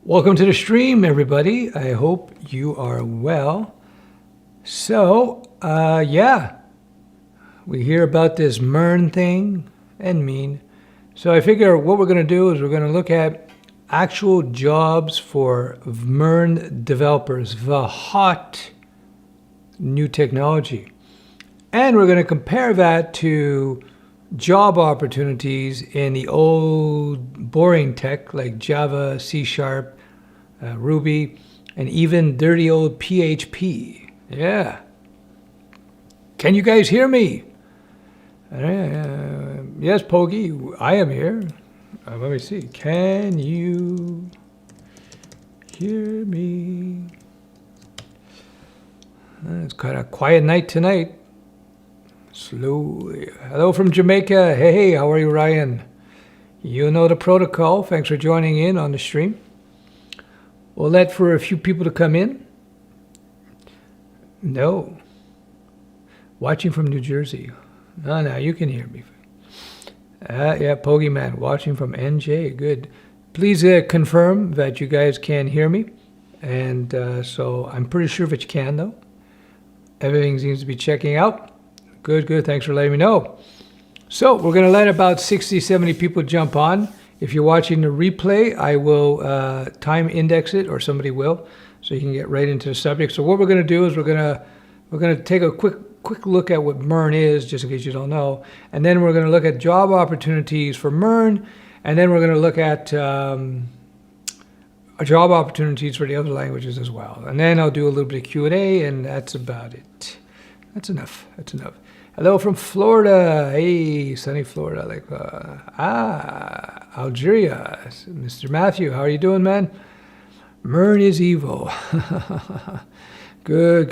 Welcome to the stream, everybody. I hope you are well. So, yeah, we hear about this MERN thing and MEAN. So I figure what we're going to do is we're going to look at actual jobs for MERN developers, the hot new technology. And we're going to compare that to job opportunities in the old boring tech like Java, C#, Ruby, and even dirty old PHP. Yeah. Can you guys hear me? Yes, Poggy, I am here. Let me see. Can you hear me? It's kind of a quiet night tonight. Slowly. Hello from Jamaica. Hey, how are you, Ryan? You know the protocol. Thanks for joining in on the stream. We'll let for a few people to come in. No. Watching from New Jersey. No, you can hear me. Yeah, Poggy Man, watching from NJ. Good. Please confirm that you guys can hear me. And so I'm pretty sure that you can, though. Everything seems to be checking out. Good. Thanks for letting me know. So we're going to let about 60, 70 people jump on. If you're watching the replay, I will time index it, or somebody will, so you can get right into the subject. So what we're going to do is we're going to take a quick look at what MERN is, just in case you don't know, and then we're going to look at job opportunities for MERN, and then we're going to look at job opportunities for the other languages as well. And then I'll do a little bit of Q&A, and that's about it. That's enough. Hello from Florida. Hey, sunny Florida. Algeria. Mr. Matthew, how are you doing, man? MERN is evil. Good.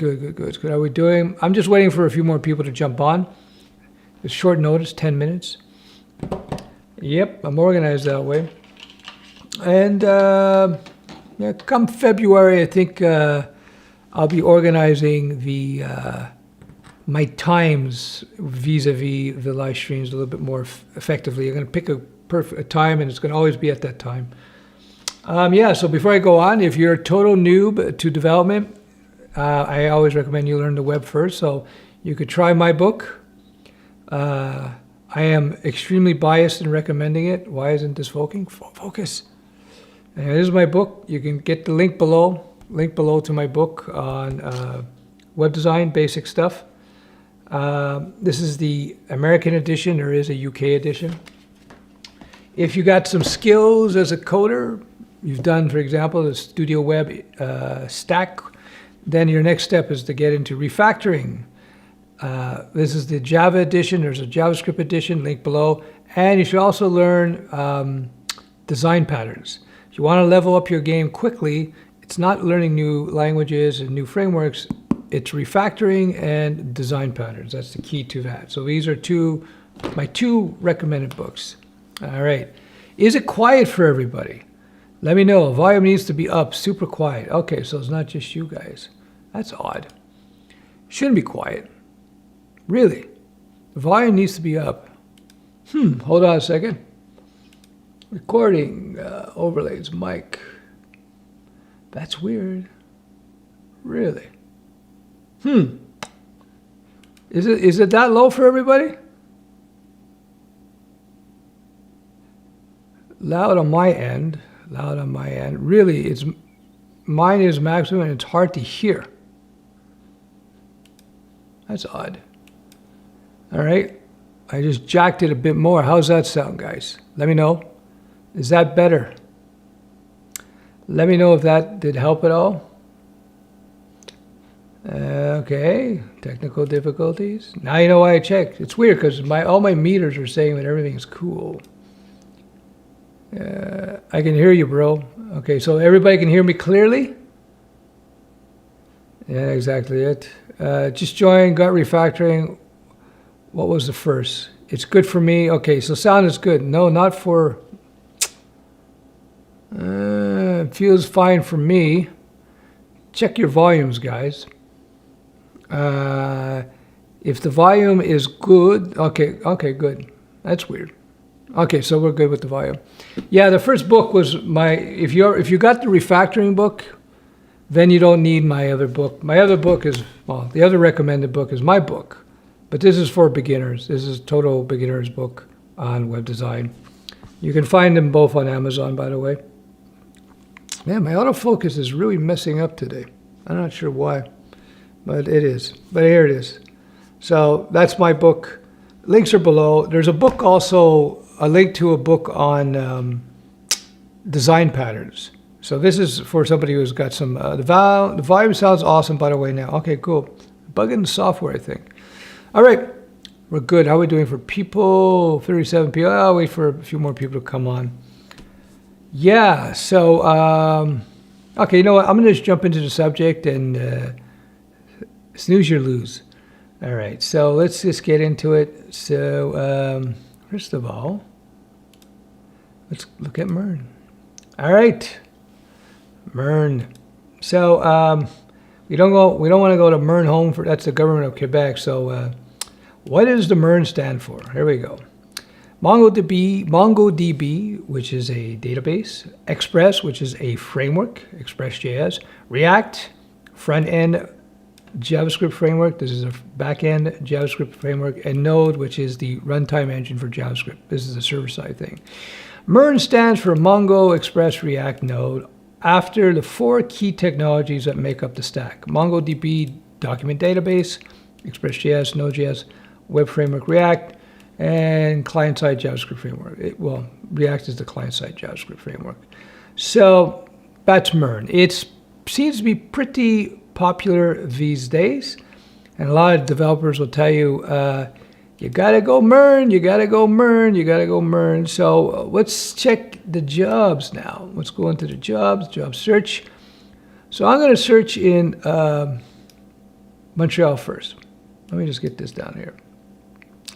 How are we doing? I'm just waiting for a few more people to jump on. It's short notice, 10 minutes. Yep, I'm organized that way. And yeah, come February, I think I'll be organizing my times vis-a-vis the live streams a little bit more effectively. I'm going to pick a perfect time, and it's going to always be at that time. Yeah, so before I go on, if you're a total noob to development, I always recommend you learn the web first. So you could try my book. I am extremely biased in recommending it. Why isn't this focus? And this is my book. You can get the link below to my book on web design, basic stuff. This is the American edition. There is a UK edition. If you got some skills as a coder, you've done, for example, the Studioweb stack, then your next step is to get into refactoring. This is the Java edition. There's a JavaScript edition, link below. And you should also learn design patterns. If you want to level up your game quickly, it's not learning new languages and new frameworks. It's refactoring and design patterns. That's the key to that. So these are my two recommended books. All right. Is it quiet for everybody? Let me know. Volume needs to be up, super quiet. Okay, so it's not just you guys. That's odd. Shouldn't be quiet. Really? The volume needs to be up. Hold on a second. Recording, overlays, mic. That's weird. Really? Is it that low for everybody? Loud on my end. Really, mine is maximum and it's hard to hear. That's odd. All right. I just jacked it a bit more. How's that sound, guys? Let me know. Is that better? Let me know if that did help at all. Okay, technical difficulties. Now you know why I checked. It's weird because all my meters are saying that everything's cool. I can hear you, bro. Okay, so everybody can hear me clearly? Yeah, exactly it. Just joined, got refactoring. What was the first? It's good for me. Okay, so sound is good. No, not for... feels fine for me. Check your volumes, guys. If the volume is good, okay, good. That's weird. Okay, so we're good with the volume. Yeah, the first book was my. If you got the refactoring book, then you don't need my other book. My other book is, well, the other recommended book is my book, but this is for beginners. This is total beginner's book on web design. You can find them both on Amazon, by the way. Man, my autofocus is really messing up today. I'm not sure why, but it is. But here it is. So that's my book. Links are below. There's a book also, a link to a book on design patterns. So this is for somebody who's got some, the volume sounds awesome, by the way, now. Okay, cool. Bug in the software, I think. All right, we're good. How are we doing for people? 37 people. I'll wait for a few more people to come on. Yeah, so, okay, you know what? I'm going to just jump into the subject and snooze or lose. All right, so let's just get into it. So, first of all, let's look at MERN. All right. MERN. So we don't want to go to MERN home for that's the government of Quebec. So what does the MERN stand for? Here we go. MongoDB, which is a database. Express, which is a framework. Express.js. React, front end JavaScript framework. This is a back end JavaScript framework. And Node, which is the runtime engine for JavaScript. This is the server side thing. MERN stands for Mongo, Express, React, Node. After the four key technologies that make up the stack. MongoDB, document database, Express.js, Node.js, web framework, React, and client-side JavaScript framework. Well, React is the client-side JavaScript framework. So that's MERN. It seems to be pretty popular these days, and a lot of developers will tell you, you gotta go MERN, you gotta go MERN, you gotta go MERN. So let's check the jobs now. Let's go into the jobs, job search. So I'm gonna search in Montreal first. Let me just get this down here.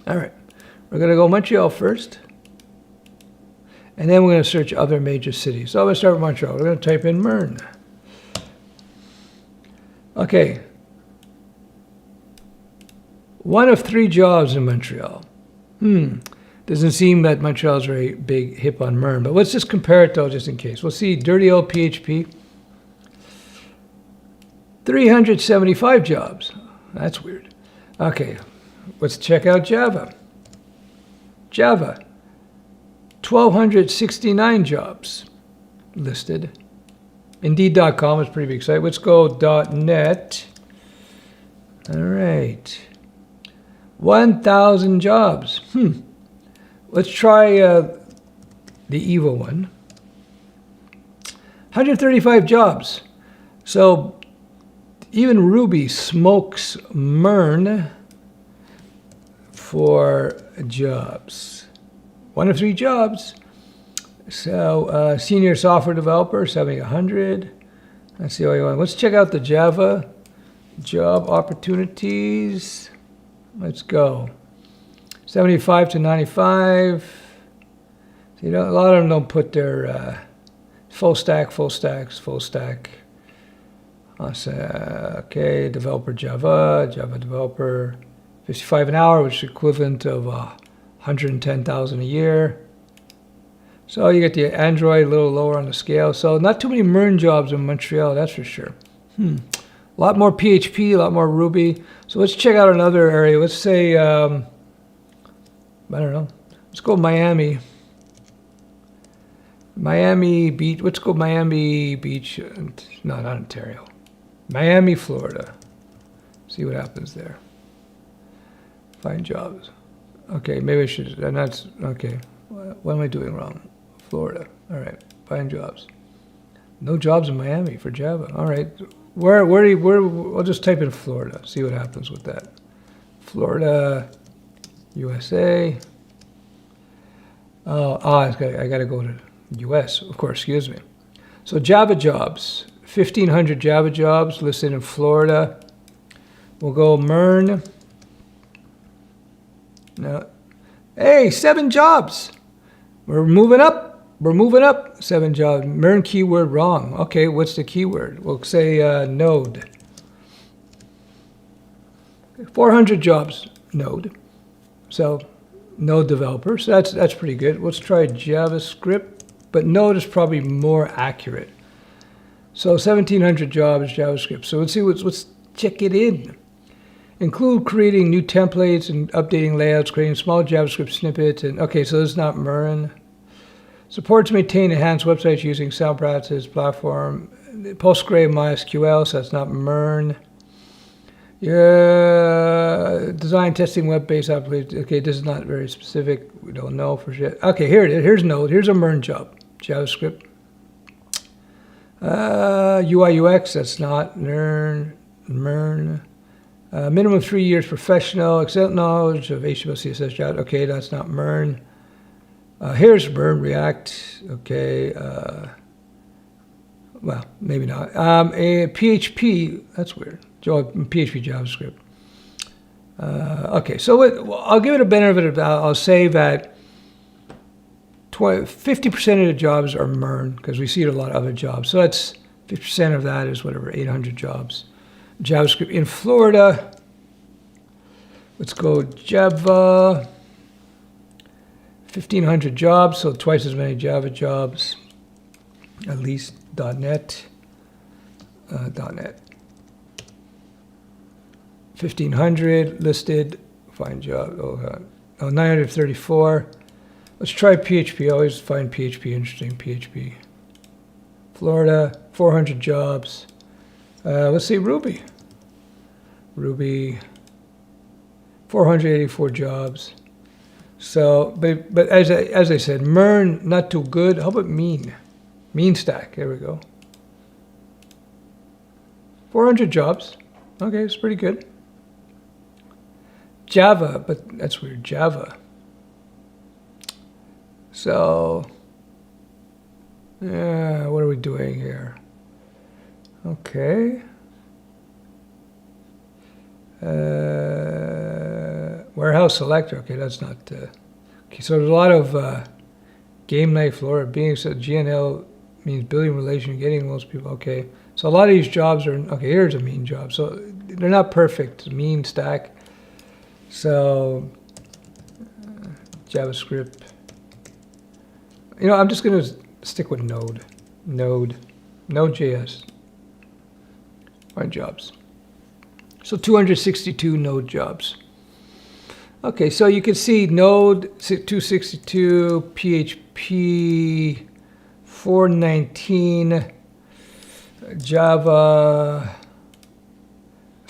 All right, we're gonna go Montreal first. And then we're gonna search other major cities. So I'm gonna start with Montreal. We're gonna type in MERN. Okay. One of 3 jobs in Montreal. Doesn't seem that Montreal's very big hip on MERN, but let's just compare it though, just in case. We'll see dirty old PHP. 375 jobs. That's weird. Okay, let's check out Java. Java, 1,269 jobs listed. Indeed.com is a pretty big site. Let's go .NET. All right. 1,000 jobs. Let's try the evil one. 135 jobs. So even Ruby smokes MERN for jobs. 1 of 3 jobs. So senior software developer, 7,100. That's the only one. Let's check out the Java job opportunities. Let's go. 75 to 95. See, a lot of them don't put their full stack. Okay, developer Java developer, 55 an hour, which is equivalent of 110,000 a year. So you get the Android a little lower on the scale. So not too many MERN jobs in Montreal, that's for sure. A lot more PHP, a lot more Ruby. So let's check out another area. Let's say, I don't know. Let's go Miami. Miami Beach. Let's go Miami Beach. No, not Ontario. Miami, Florida. See what happens there. Find jobs. Okay, maybe I should. And that's okay. What am I doing wrong? Florida. All right. Find jobs. No jobs in Miami for Java. All right. Where I'll just type in Florida. See what happens with that. Florida, USA. I got to go to US, of course, excuse me. So Java jobs, 1,500 Java jobs listed in Florida. We'll go MERN. No. Hey, 7 jobs. We're moving up. 7 jobs. MERN keyword wrong. Okay, what's the keyword? We'll say Node. 400 jobs, Node. So Node developer. So that's pretty good. Let's try JavaScript, but Node is probably more accurate. So 1,700 jobs JavaScript. So let's see let's check it in. Include creating new templates and updating layouts, creating small JavaScript snippets, and okay, so this is not MERN. Supports maintain enhanced websites using sound practices platform. Postgre MySQL, so that's not MERN. Yeah, design testing web-based applications. Okay, this is not very specific. We don't know for shit. Okay, here it is. Here's Node. Here's a MERN job. JavaScript. UI UX, that's not MERN. Minimum 3 years professional, excellent knowledge of HTML, CSS, Java. Okay, that's not MERN. Here's MERN, React. Okay, well, maybe not. A PHP, that's weird. PHP JavaScript. Okay, so I'll give it a benefit of the doubt. I'll say that 50% of the jobs are MERN, because we see it a lot of other jobs. So that's 50% of that is whatever, 800 jobs. JavaScript in Florida. Let's go Java. 1,500 jobs, so twice as many Java jobs. At least .NET. .NET. 1,500 listed. Find job. Oh, 934. Let's try PHP. I always find PHP interesting. PHP. Florida. 400 jobs. Let's see Ruby. Ruby. 484 jobs. So, but as I said, MERN not too good. How about mean? Mean stack. There we go. 400 jobs. Okay, it's pretty good. Java, but that's weird. Java. So, yeah, what are we doing here? Okay. Warehouse selector. Okay, that's not. Okay, so there's a lot of game night Florida being said. GNL means building relation, getting most people. Okay, so a lot of these jobs are. Okay, here's a mean job. So they're not perfect. Mean stack. So JavaScript. You know, I'm just gonna stick with Node.js. Find jobs. So 262 Node jobs. Okay, so you can see Node 262, PHP 419, Java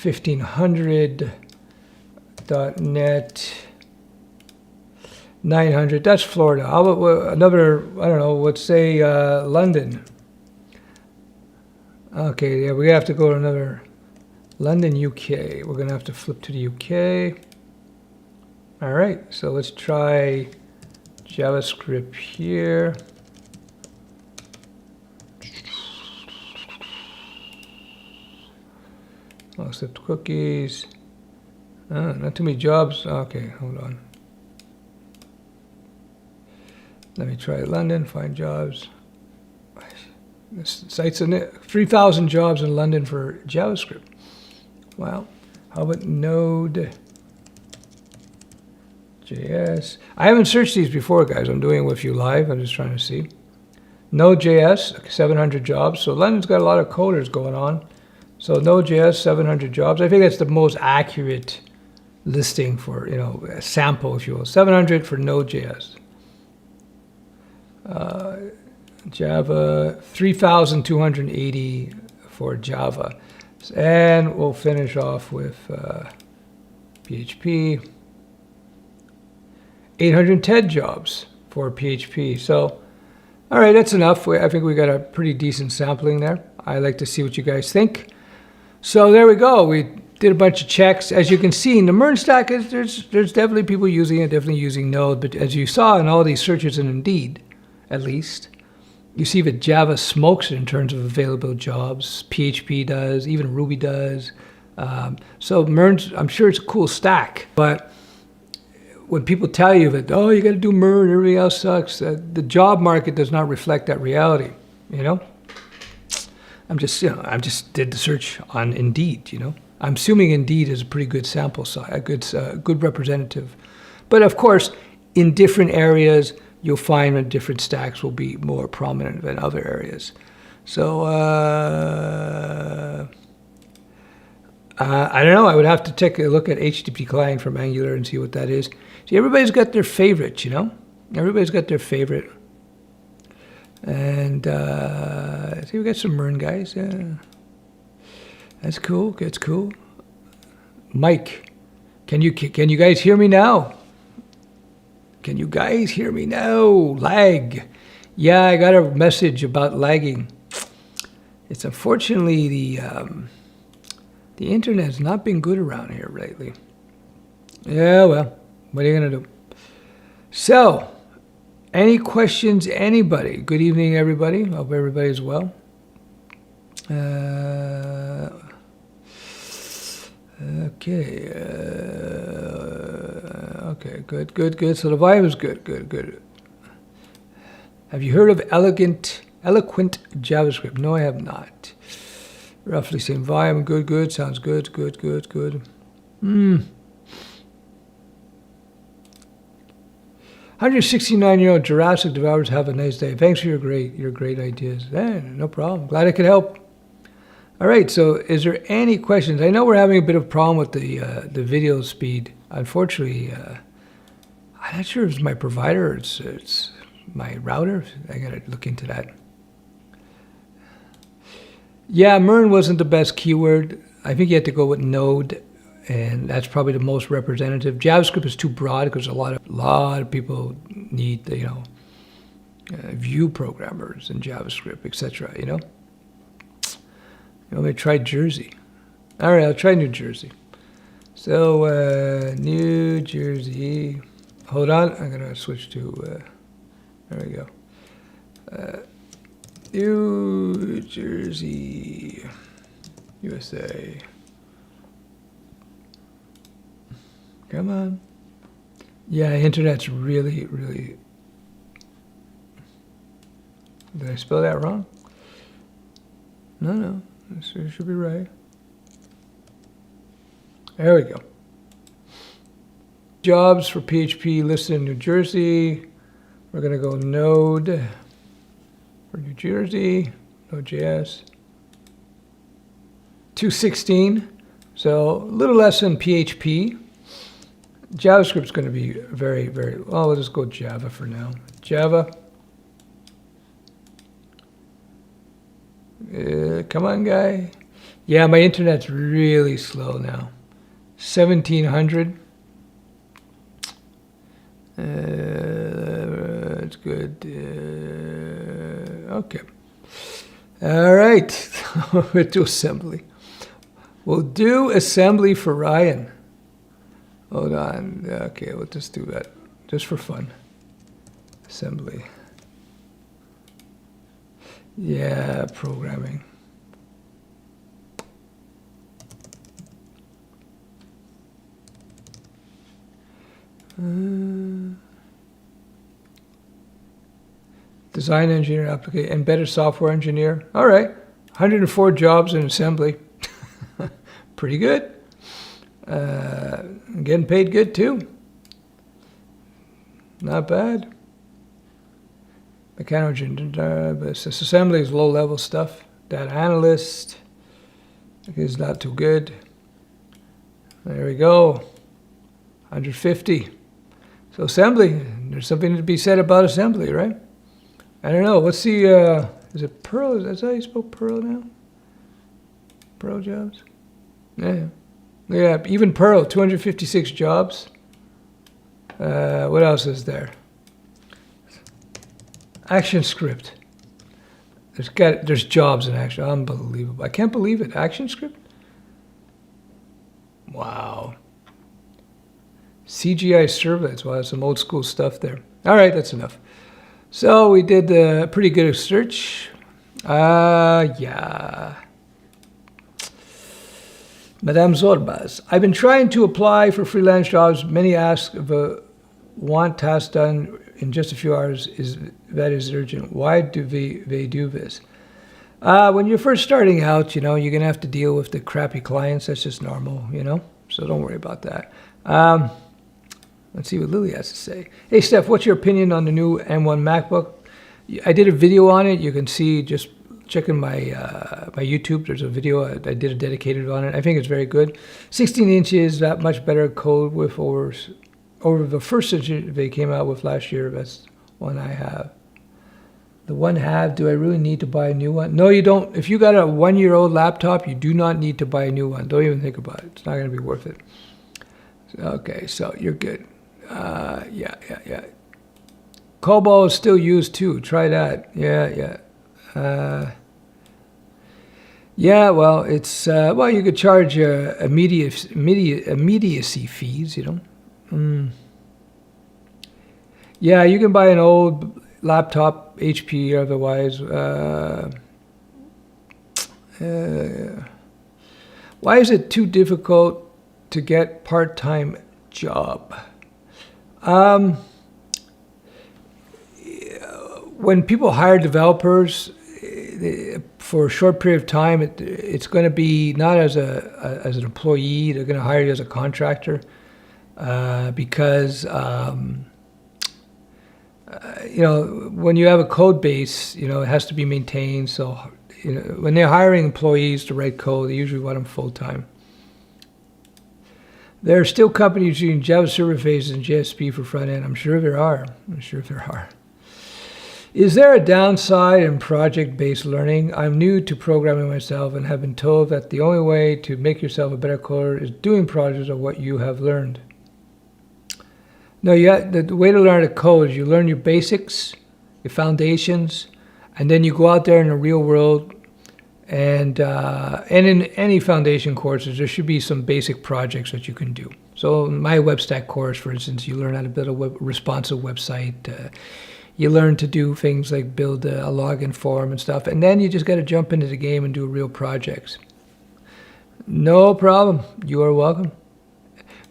1500, .NET 900. That's Florida. How about another? I don't know. Let's say London. Okay, yeah, we have to go to another. London, UK. We're going to have to flip to the UK. All right, so let's try JavaScript here. I'll accept cookies. Not too many jobs. Okay, hold on. Let me try London, find jobs. This site's in it. 3,000 jobs in London for JavaScript. Wow. How about Node.js? I haven't searched these before, guys. I'm doing it with you live. I'm just trying to see. Node.js, 700 jobs. So London's got a lot of coders going on. So Node.js, 700 jobs. I think that's the most accurate listing for, you know, a sample, if you will. 700 for Node.js. Java, 3,280 for Java. And we'll finish off with PHP. 810 jobs for PHP. So, all right, that's enough. I think we got a pretty decent sampling there. I like to see what you guys think. So there we go. We did a bunch of checks. As you can see, in the MERN stack, there's definitely people using it, definitely using Node. But as you saw in all these searches, and Indeed, at least, you see that Java smokes it in terms of available jobs. PHP does, even Ruby does. So MERN's, I'm sure it's a cool stack. But when people tell you that, oh, you got to do MERN, everything else sucks, the job market does not reflect that reality, you know? I just did the search on Indeed, you know? I'm assuming Indeed is a pretty good sample size, a good representative. But of course, in different areas, you'll find that different stacks will be more prominent than other areas. So, I don't know. I would have to take a look at HTTP client from Angular and see what that is. See, everybody's got their favorites, you know? Everybody's got their favorite. And, see, we got some MERN guys. Yeah. That's cool. That's cool. Mike, can you guys hear me now? Can you guys hear me now? Lag. Yeah, I got a message about lagging. It's unfortunately the internet has not been good around here lately. Yeah, well, what are you gonna do? So, any questions, anybody? Good evening, everybody. Hope everybody's well. Okay. Okay, good. So the volume is good. Have you heard of eloquent JavaScript? No, I have not. Roughly same volume. Good. Sounds good. 169-year-old Jurassic developers, have a nice day. Thanks for your great ideas. No problem. Glad I could help. All right, so is there any questions? I know we're having a bit of a problem with the video speed. Unfortunately, I'm not sure if it's my provider or it's my router. I gotta look into that. Yeah, MERN wasn't the best keyword. I think you had to go with Node, and that's probably the most representative. JavaScript is too broad because a lot of people need view programmers in JavaScript, etc. You know. Let me try Jersey. All right, I'll try New Jersey. So, New Jersey. Hold on, I'm going to switch to, there we go. New Jersey, USA. Come on. Yeah, internet's really... Did I spell that wrong? No. It should be right. There we go. Jobs for PHP listed in New Jersey. We're going to go Node for New Jersey. Node.js. 216. So a little less than PHP. JavaScript's going to be very... Well, we'll just go Java for now. Java. Come on, guy. Yeah, my internet's really slow now. 1700. That's good. Okay. All right. We'll do assembly. We'll do assembly for Ryan. Hold on. Okay, we'll just do that. Just for fun. Assembly. Yeah, programming. Design engineer, application, embedded software engineer. All right, 104 jobs in assembly. Pretty good. Getting paid good too. Not bad. Mechanical engineer, assembly is low-level stuff. Data analyst is not too good. There we go. 150. So assembly, there's something to be said about assembly, right? I don't know. What's the, is it Perl? Is that how you spell Perl now? Perl jobs? Yeah. Yeah, even Perl, 256 jobs. What else is there? ActionScript. There's jobs in Action. Unbelievable. I can't believe it. ActionScript? Wow. CGI servlets. Wow, some old school stuff there. All right, that's enough. So we did a pretty good search. Yeah. Madame Zorbas. I've been trying to apply for freelance jobs. Many ask if a want task done in just a few hours that is urgent. Why do they do this? When you're first starting out, you're going to have to deal with the crappy clients. That's just normal, So don't worry about that. Let's see what Lily has to say. Hey, Steph, what's your opinion on the new M1 MacBook? I did a video on it. You can see, just checking my my YouTube. There's a video I did a dedicated on it. I think it's very good. 16 inches, that much better code with over the first inch they came out with last year. That's one I have. The one I have, do I really need to buy a new one? No, you don't. If you got a 1-year-old laptop, you do not need to buy a new one. Don't even think about it. It's not going to be worth it. Okay, so you're good. Yeah. Cobalt is still used too. Try that. Yeah. Yeah, well, it's well, you could charge immediacy fees, you know. Yeah, you can buy an old laptop, HP or otherwise. Why is it too difficult to get part-time job? When people hire developers for a short period of time, it's going to be not as an employee. They're going to hire you as a contractor because you know, when you have a code base, you know, it has to be maintained. So, you know, when they're hiring employees to write code, they usually want them full time. There are still companies using Java server faces and JSP for front end. I'm sure there are. Is there a downside in project-based learning? I'm new to programming myself and have been told that the only way to make yourself a better coder is doing projects of what you have learned. No, the way to learn a code is you learn your basics, your foundations, and then you go out there in the real world. And in any foundation courses, there should be some basic projects that you can do. So in my WebStack course, for instance, you learn how to build a responsive website. You learn to do things like build a login form and stuff. And then you just got to jump into the game and do real projects. No problem. You are welcome.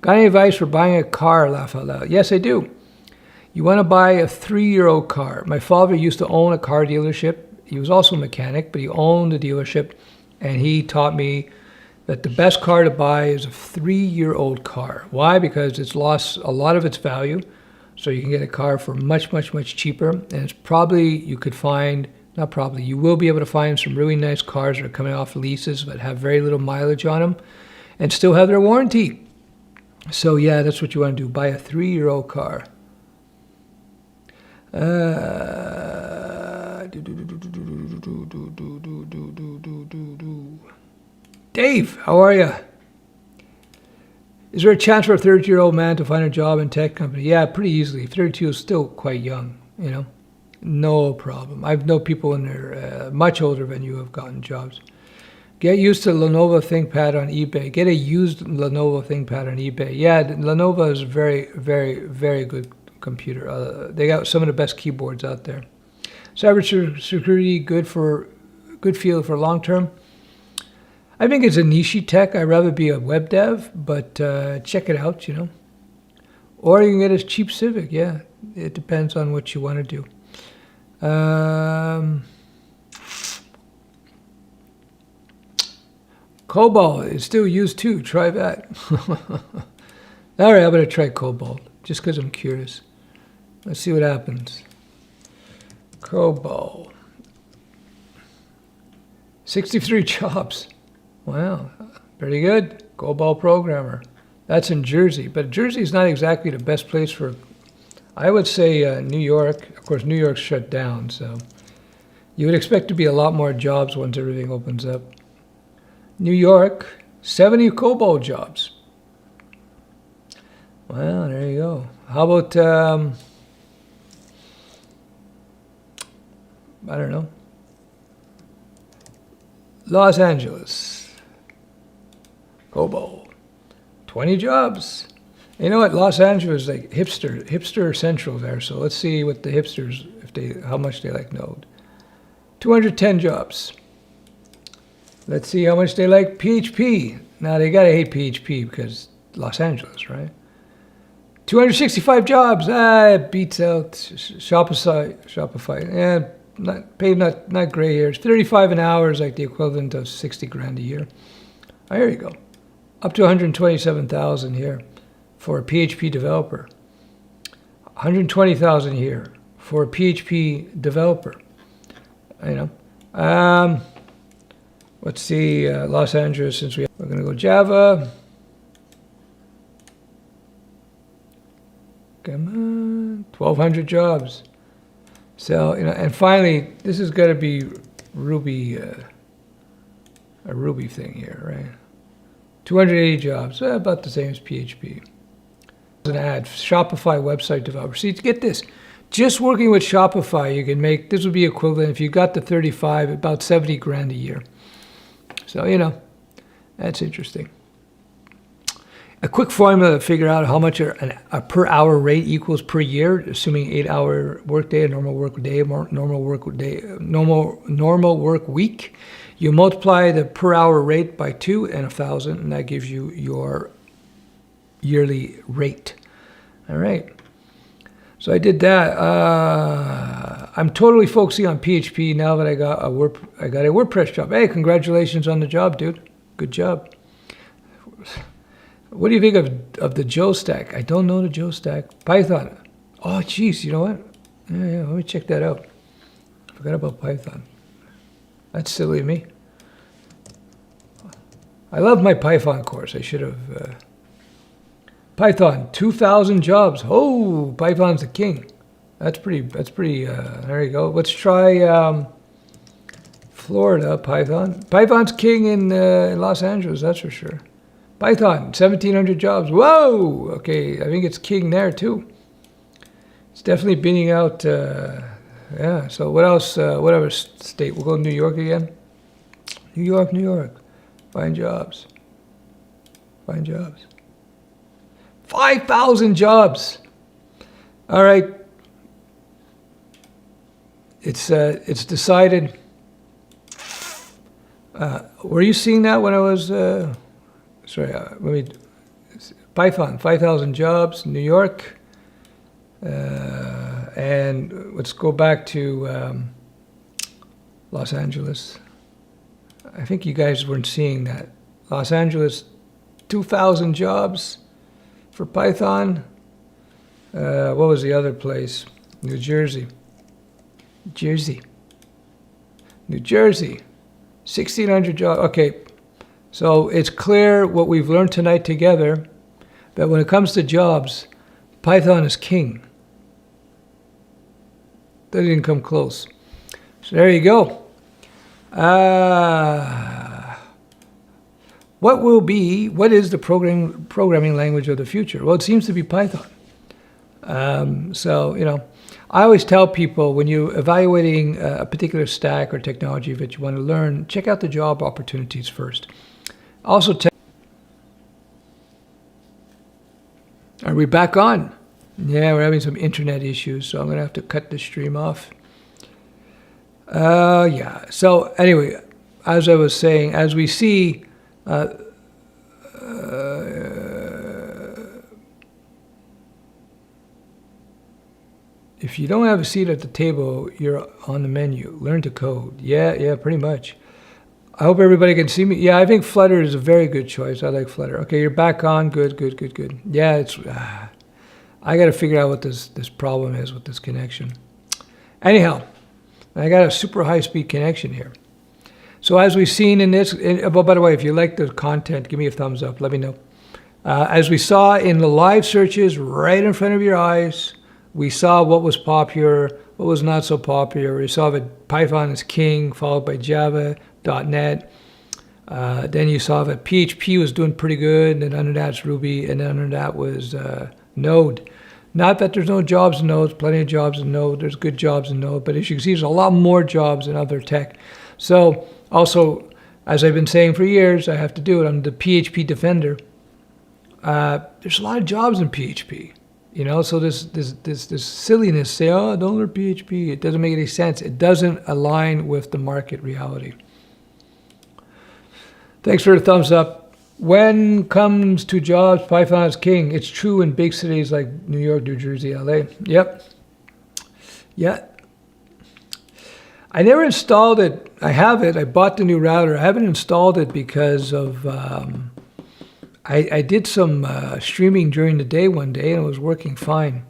Got any advice for buying a car, laugh out loud? Yes, I do. You want to buy a 3-year-old car. My father used to own a car dealership. He was also a mechanic, but he owned a dealership, and he taught me that the best car to buy is a 3-year-old car. Why? Because it's lost a lot of its value, so you can get a car for much, much, much cheaper. And it's probably, you could find, not probably, you will be able to find some really nice cars that are coming off leases but have very little mileage on them and still have their warranty. So yeah, that's what you want to do. Buy a 3-year-old car. Dave, how are you? Is there a chance for a 32-year-old man to find a job in tech company? Yeah, pretty easily. 32 is still quite young, you know. No problem. I know people in their much older than you have gotten jobs. Get used to Lenovo ThinkPad on eBay. Get a used Lenovo ThinkPad on eBay. Yeah, Lenovo is a very, very, very good computer. They got some of the best keyboards out there. Cybersecurity, good field for long term. I think it's a niche tech. I'd rather be a web dev, but check it out, you know. Or you can get a cheap Civic. Yeah, it depends on what you want to do. Cobalt is still used too. Try that. All right, I'm going to try Cobalt just because I'm curious. Let's see what happens. Cobalt. 63 jobs. Wow, pretty good. Cobalt programmer. That's in Jersey, but Jersey is not exactly the best place for, I would say New York. Of course, New York's shut down, so you would expect to be a lot more jobs once everything opens up. New York, 70 Cobalt jobs. Well, there you go. How about, I don't know, Los Angeles. Cobalt. 20 jobs. You know what? Los Angeles is like hipster central there. So let's see what the hipsters, how much they like Node. 210 jobs. Let's see how much they like PHP. Now they gotta hate PHP because Los Angeles, right? 265 jobs. It beats out Shopify. Yeah, not great here. It's 35 an hour is like the equivalent of 60 grand a year. Oh, here you go. Up to 127,000 here for a PHP developer. 120,000 here for a PHP developer. You know. Let's see, Los Angeles, since we're going to go Java. Come on, 1,200 jobs. So, you know, and finally, this is going to be Ruby, a Ruby thing here, right? 280 jobs, about the same as PHP. An ad, Shopify website developer. See, get this. Just working with Shopify, you can make, this would be equivalent, if you got to 35, about 70 grand a year. So, you know, that's interesting. A quick formula to figure out how much a per hour rate equals per year, assuming 8-hour workday, a normal work day, normal work week. You multiply the per hour rate by 2 and 1,000, and that gives you your yearly rate. All right. So I did that. I'm totally focusing on PHP now that I got a WordPress job. Hey, congratulations on the job, dude. Good job. What do you think of the Joe stack? I don't know the Joe stack. Python. Oh, geez, you know what? Yeah, let me check that out. I forgot about Python. That's silly of me. I love my Python course. I should have... Python, 2,000 jobs. Oh, Python's the king. That's pretty, there you go. Let's try Florida, Python. Python's king in Los Angeles, that's for sure. Python, 1,700 jobs. Whoa! Okay, I think it's king there too. It's definitely beating out, yeah. So what else, whatever state? We'll go to New York again. New York. Find jobs. 5,000 jobs. All right. It's decided. Were you seeing that when I was? Sorry. Python. 5,000 jobs. New York. And let's go back to Los Angeles. I think you guys weren't seeing that. Los Angeles, 2,000 jobs. For Python, what was the other place? New Jersey. New Jersey, 1,600 jobs. Okay, so it's clear what we've learned tonight together, that when it comes to jobs, Python is king. That didn't come close. So there you go. What is the programming language of the future? Well, it seems to be Python. So, you know, I always tell people when you're evaluating a particular stack or technology that you want to learn, check out the job opportunities first. Also, are we back on? Yeah, we're having some internet issues, so I'm going to have to cut the stream off. Yeah, so anyway, as I was saying, as we see, if you don't have a seat at the table, you're on the menu. Learn to code. Yeah, pretty much. I hope everybody can see me. Yeah, I think Flutter is a very good choice. I like Flutter. Okay, you're back on. Good. Yeah, it's. I got to figure out what this problem is with this connection. Anyhow, I got a super high-speed connection here. So as we've seen in this, well, by the way, if you like the content, give me a thumbs up. Let me know. As we saw in the live searches right in front of your eyes, we saw what was popular, what was not so popular. We saw that Python is king, followed by Java, .NET. Then you saw that PHP was doing pretty good, and then under that's Ruby, and then under that was Node. Not that there's no jobs in Node, plenty of jobs in Node. There's good jobs in Node, but as you can see, there's a lot more jobs in other tech. So also, as I've been saying for years, I have to do it. I'm the PHP defender. There's a lot of jobs in PHP, you know. So this silliness, say, oh, don't learn PHP. It doesn't make any sense. It doesn't align with the market reality. Thanks for the thumbs up. When it comes to jobs, Python is king. It's true in big cities like New York, New Jersey, LA. Yep. Yeah. I never installed it. I have it. I bought the new router. I haven't installed it because of, I did some streaming during the day one day and it was working fine.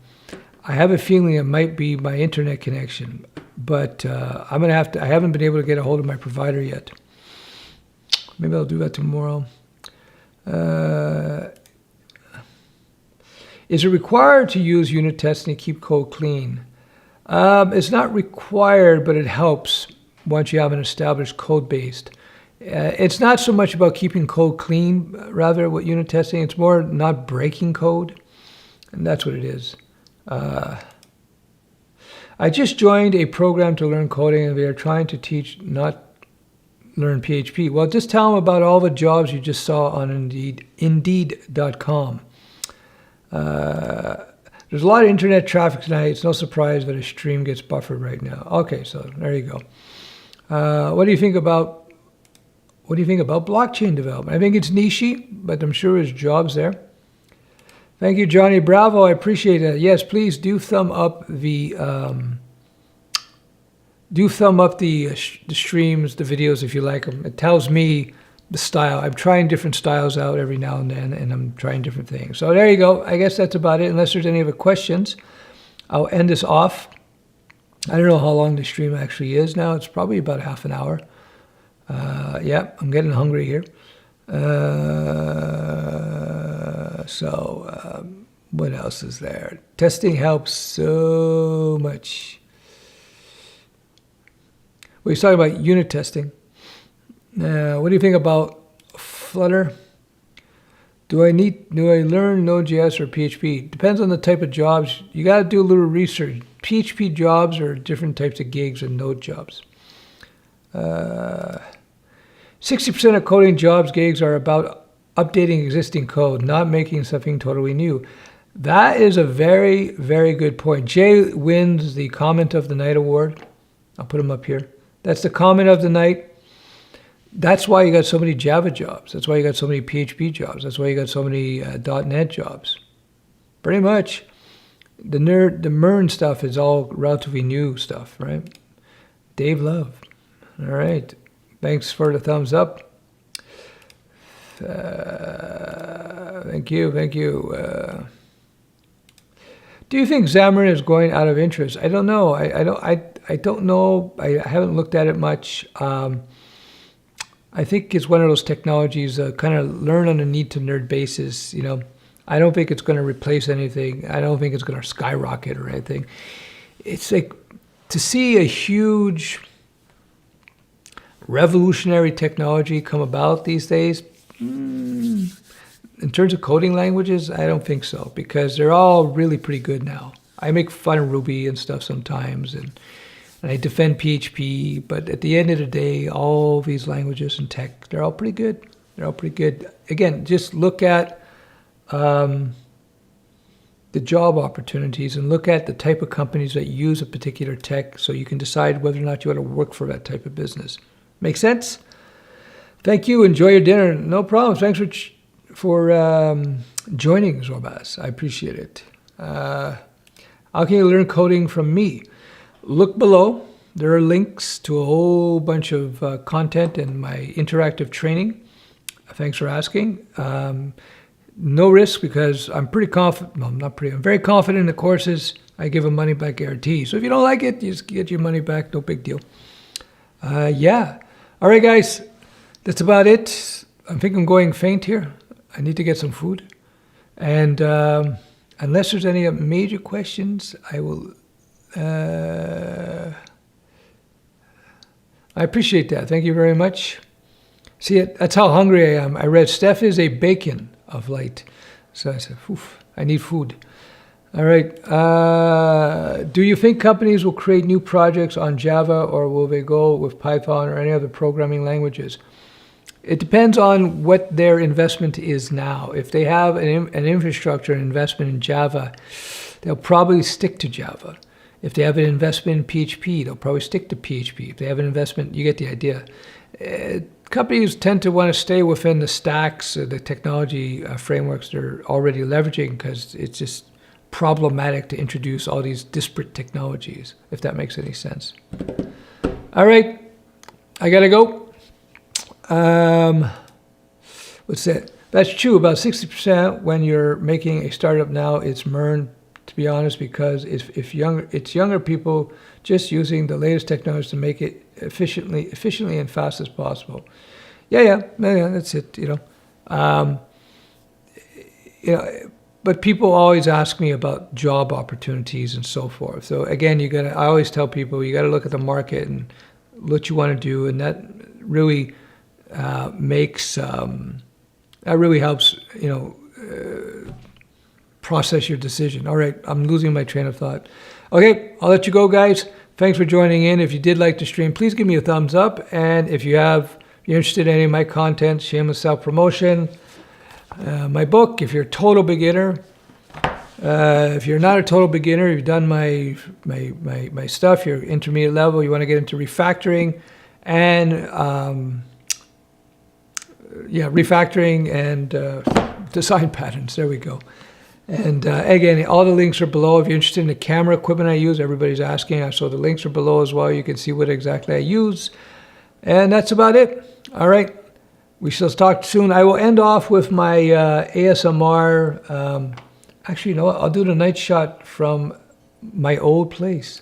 I have a feeling it might be my internet connection, but I'm going to have to, I haven't been able to get a hold of my provider yet. Maybe I'll do that tomorrow. Is it required to use unit testing to keep code clean? It's not required, but it helps once you have an established code base. It's not so much about keeping code clean, rather, with unit testing. It's more not breaking code, and that's what it is. I just joined a program to learn coding, and they are trying to teach, not learn PHP. Well, just tell them about all the jobs you just saw on Indeed.com. There's a lot of internet traffic tonight. It's no surprise that a stream gets buffered right now. Okay, so there you go. What do you think about blockchain development? I think it's niche, but I'm sure there's jobs there. Thank you, Johnny Bravo. I appreciate it. Yes, please do thumb up the streams, the videos if you like them. It tells me the style. I'm trying different styles out every now and then, and I'm trying different things. So there you go. I guess that's about it. Unless there's any other questions, I'll end this off. I don't know how long the stream actually is now. It's probably about half an hour. Yeah, I'm getting hungry here. What else is there? Testing helps so much. We was talking about unit testing. What do you think about Flutter? Do I learn Node.js or PHP? Depends on the type of jobs. You got to do a little research. PHP jobs are different types of gigs than Node jobs. 60% of coding jobs gigs are about updating existing code, not making something totally new. That is a very, very good point. Jay wins the Comment of the Night award. I'll put him up here. That's the comment of the night. That's why you got so many Java jobs. That's why you got so many PHP jobs. That's why you got so many .NET jobs. Pretty much. The MERN stuff is all relatively new stuff, right? Dave Love. All right. Thanks for the thumbs up. Thank you. Do you think Xamarin is going out of interest? I don't know. I don't know. I haven't looked at it much. I think it's one of those technologies kind of learn on a need to nerd basis. You know, I don't think it's going to replace anything. I don't think it's going to skyrocket or anything. It's like to see a huge revolutionary technology come about these days. In terms of coding languages, I don't think so, because they're all really pretty good now. I make fun of Ruby and stuff sometimes, and I defend PHP, but at the end of the day, all these languages and tech, they're all pretty good. They're all pretty good. Again, just look at the job opportunities and look at the type of companies that use a particular tech so you can decide whether or not you want to work for that type of business. Make sense? Thank you. Enjoy your dinner. No problem. Thanks for joining, Zorbas. I appreciate it. How can you learn coding from me? Look below. There are links to a whole bunch of content and my interactive training. Thanks for asking. No risk, because I'm pretty confident. No, I'm not pretty. I'm very confident in the courses. I give a money back guarantee. So if you don't like it, you just get your money back. No big deal. Yeah. All right, guys. That's about it. I think I'm going faint here. I need to get some food. And unless there's any major questions, I will... I appreciate that. Thank you very much. See, that's how hungry I am. I read Stef is a bacon of light. So I said, oof, I need food. All right. Do you think companies will create new projects on Java, or will they go with Python or any other programming languages? It depends on what their investment is now. If they have an infrastructure and investment in Java, they'll probably stick to Java. If they have an investment in PHP, they'll probably stick to PHP. If they have an investment, you get the idea. Companies tend to want to stay within the stacks, the technology frameworks they're already leveraging, because it's just problematic to introduce all these disparate technologies, if that makes any sense. All right, I gotta go. What's that? That's true. About 60% when you're making a startup now, it's MERN to be honest, because it's younger people just using the latest technology to make it efficiently and fast as possible. Yeah, that's it. But people always ask me about job opportunities and so forth. So again, I always tell people you got to look at the market and what you want to do, and that really helps process your decision. All right, I'm losing my train of thought. Okay, I'll let you go, guys. Thanks for joining in. If you did like the stream, please give me a thumbs up, and if you're interested in any of my content, shameless self-promotion. My book, if you're a total beginner, if you're not a total beginner, you've done my stuff, you're intermediate level, you want to get into refactoring and design patterns. There we go. And again, all the links are below. If you're interested in the camera equipment I use, everybody's asking, so the links are below as well. You can see what exactly I use. And that's about it. All right. We shall talk soon. I will end off with my ASMR. Actually, you know what? I'll do the night shot from my old place.